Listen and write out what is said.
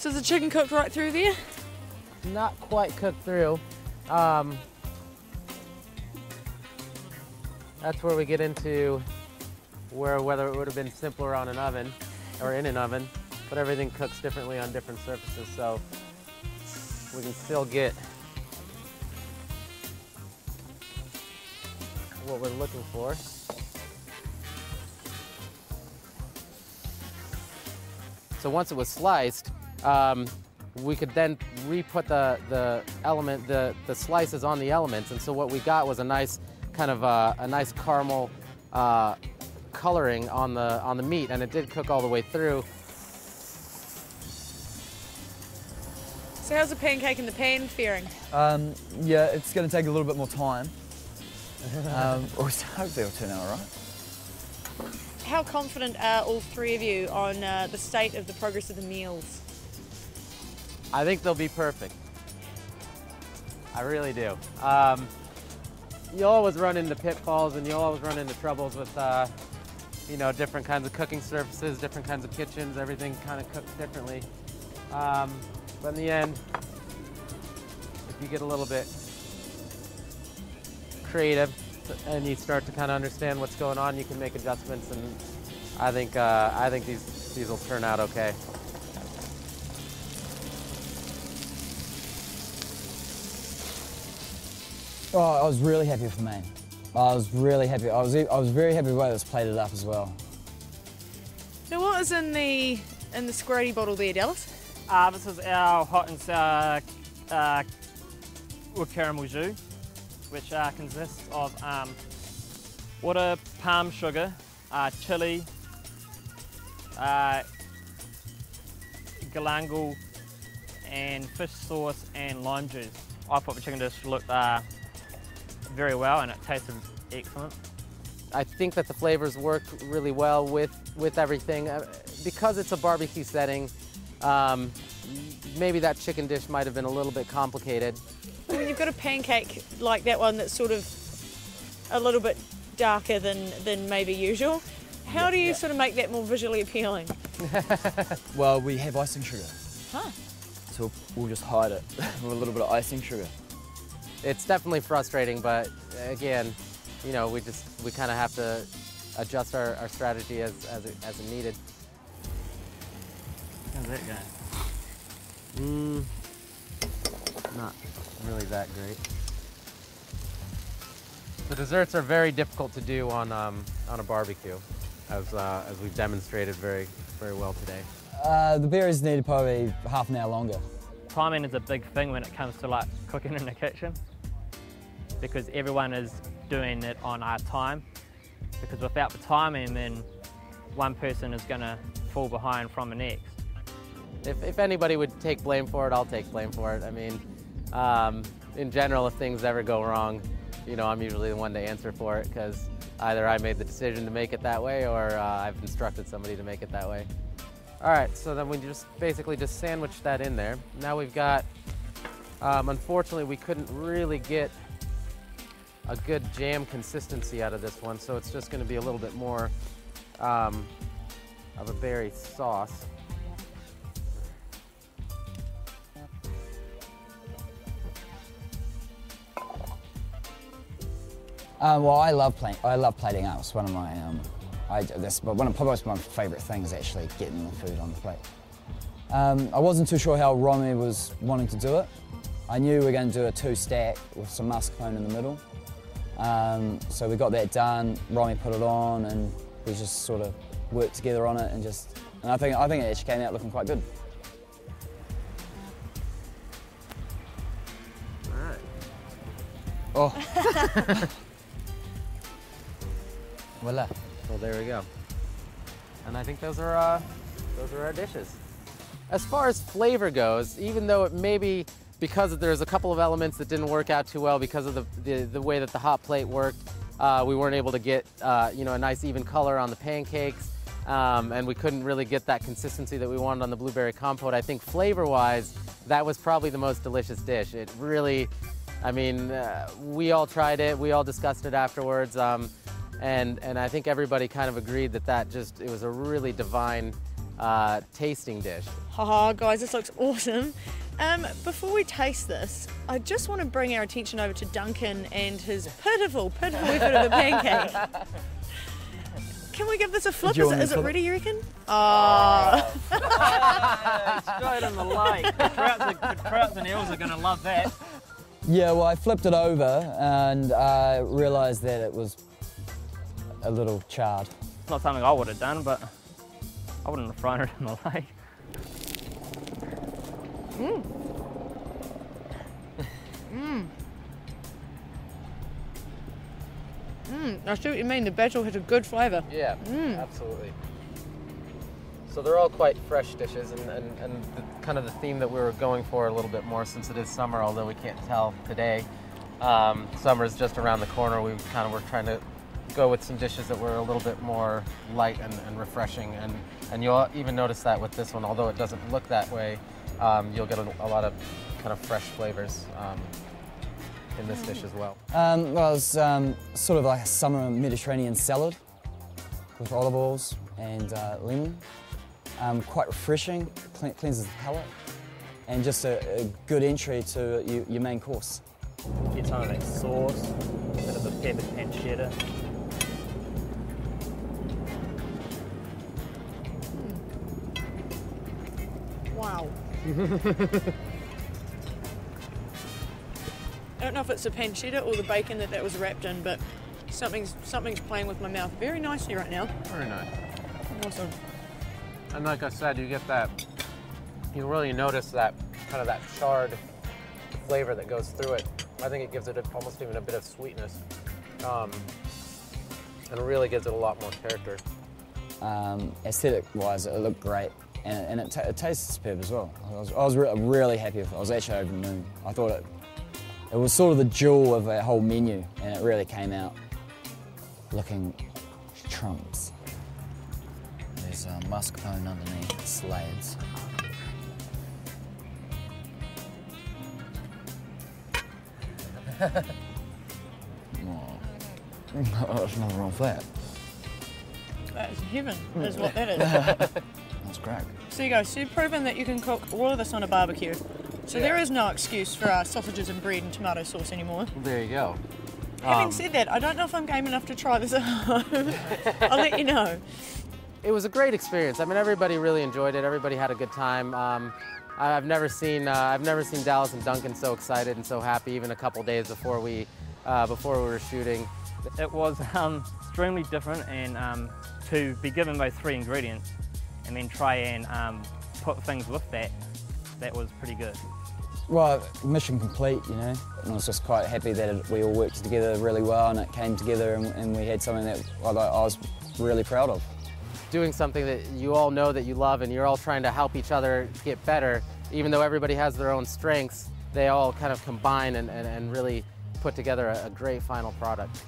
So is the chicken cooked right through there? Not quite cooked through. That's where we get into whether it would have been simpler on an oven or in an oven, but everything cooks differently on different surfaces, so we can still get what we're looking for. So once it was sliced, we could then re-put the slices on the elements, and so what we got was a nice kind of a nice caramel coloring on the meat, and it did cook all the way through. So how's the pancake in the pan faring? Yeah, it's going to take a little bit more time. Hopefully it'll turn out all right. How confident are all three of you on the state of the progress of the meals? I think they'll be perfect. I really do. You'll always run into pitfalls and you'll always run into troubles with, you know, different kinds of cooking surfaces, different kinds of kitchens, everything kind of cooks differently. But in the end, if you get a little bit creative and you start to kind of understand what's going on, you can make adjustments, and I think these will turn out okay. Oh, I was really happy with the main. I was really happy. I was very happy with the way it was plated up as well. Now, what is in the squirty bottle there, Dallas? This is our hot and sour with caramel jus, which consists of water, palm sugar, chili, galangal, and fish sauce and lime juice. I thought the chicken dish looked very well, and it tasted excellent. I think that the flavors worked really well with everything. Because it's a barbecue setting, maybe that chicken dish might have been a little bit complicated. When you've got a pancake like that one that's sort of a little bit darker than maybe usual, how do you sort of make that more visually appealing? Well, we have icing sugar. Huh. So we'll just hide it with a little bit of icing sugar. It's definitely frustrating, but again, you know, we kind of have to adjust our strategy as it needed. How's that going? Not really that great. The desserts are very difficult to do on a barbecue, as we've demonstrated very well today. The berries needed probably half an hour longer. Timing is a big thing when it comes to like cooking in the kitchen, because everyone is doing it on our time. Because without the timing, then one person is going to fall behind from the next. If anybody would take blame for it, I'll take blame for it. I mean, in general, if things ever go wrong, you know, I'm usually the one to answer for it, because either I made the decision to make it that way, or I've instructed somebody to make it that way. All right, so then we basically just sandwich that in there. Now we've got, unfortunately, we couldn't really get a good jam consistency out of this one, so it's just going to be a little bit more of a berry sauce. Well, I love plating out. It's one of my probably my favourite things, actually, getting the food on the plate. I wasn't too sure how Ramy was wanting to do it. I knew we were going to do a 2-stack with some mascarpone in the middle. So we got that done. Ramy put it on, and we just sort of worked together on it, and I think it actually came out looking quite good. All right. Oh. Voila. Well, there we go. And I think those are our dishes. As far as flavor goes, even though it maybe, because there's a couple of elements that didn't work out too well because of the way that the hot plate worked, we weren't able to get you know, a nice even color on the pancakes, and we couldn't really get that consistency that we wanted on the blueberry compote. I think flavor-wise, that was probably the most delicious dish. It really, I mean, we all tried it, we all discussed it afterwards. And I think everybody kind of agreed that it was a really divine tasting dish. Haha, guys, this looks awesome. Before we taste this, I just want to bring our attention over to Duncan and his pitiful effort of a pancake. Can we give this a flip? Is it ready, you reckon? Oh. Straight in the lake. The trouts and eels are going to love that. Yeah, well, I flipped it over and I realised that it was a little charred. It's not something I would have done, but I wouldn't have thrown it in the lake. I see what you mean. The basil has a good flavour. Yeah, absolutely. So they're all quite fresh dishes, and kind of the theme that we were going for a little bit more, since it is summer, although we can't tell today. Summer is just around the corner. We kind of were trying to go with some dishes that were a little bit more light and refreshing, and you'll even notice that with this one, although it doesn't look that way, you'll get a lot of kind of fresh flavors in this dish as well. Well, it was sort of like a summer Mediterranean salad with olive oils and lemon. Quite refreshing, cleanses the palate, and just a good entry to your main course. Get some of that sauce, a bit of the pepper pancetta. Wow. I don't know if it's the pancetta or the bacon that was wrapped in, but something's playing with my mouth very nicely right now. Very nice. Awesome. And like I said, you get that, you really notice that kind of that charred flavor that goes through it. I think it gives it almost even a bit of sweetness. And it really gives it a lot more character. Aesthetic-wise, it looked great, and it tastes superb as well. I was really happy with it. I was actually over the moon. I thought it was sort of the jewel of our whole menu, and it really came out looking trumps. There's mascarpone underneath, it's layers. There's nothing wrong with that. That is heaven, is what that is. That's great. So you go, so you've proven that you can cook all of this on a barbecue. So there is no excuse for sausages and bread and tomato sauce anymore. There you go. Having said that, I don't know if I'm game enough to try this at home. I'll let you know. It was a great experience. I mean, everybody really enjoyed it. Everybody had a good time. I've never seen Dallas and Duncan so excited and so happy, even a couple days before we were shooting. It was extremely different, and to be given those 3 ingredients and then try and put things with that was pretty good. Well, mission complete, you know. And I was just quite happy that we all worked together really well, and it came together, and we had something that I was really proud of. Doing something that you all know that you love, and you're all trying to help each other get better, even though everybody has their own strengths, they all kind of combine and really put together a great final product.